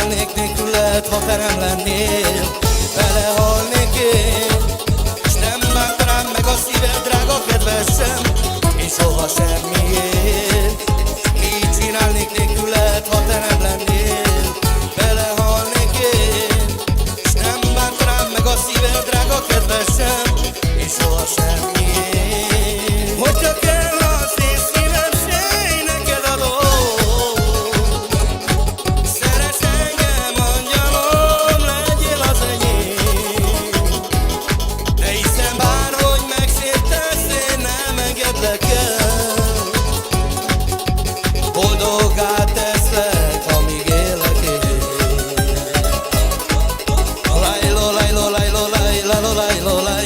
csinálnék nélküled, ha te nem lennél. Belehalnék én, és nem bánt rám meg a szíved, drága kedvesem, és soha semmiért. Mit csinálnék nélküled, ha te nem lennél? Belehalnék én, és nem bánt rám meg a szíved, drága kedvesem, és soha semmiért. Hogyha kell az én szívem, s én neked adom. Szeress engem, angyalom, legyél az enyém. De hiszem bárhogy megsértesz, én nem engedlek el. Boldoggá teszlek, amíg élek én. Olaj, lolaj, lolaj, lolaj, lolaj, lolaj.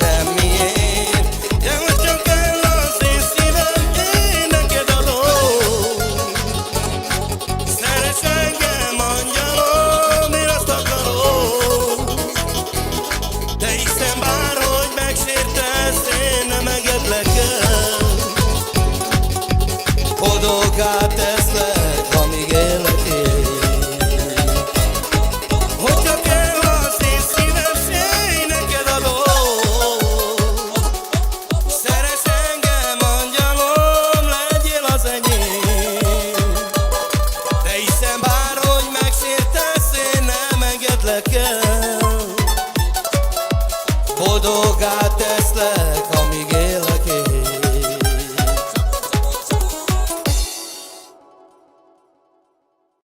Semmiért, de hogyha kell az én szívem, én neked adom. Szeress engem, angyalom, én azt akarom. De hiszem bárhogy megsértesz, én nem engedlek el. Boldoggá teszlek, amíg élek én. Hogyha kell az én szívem, s én neked adom. Boldoggá teszlek,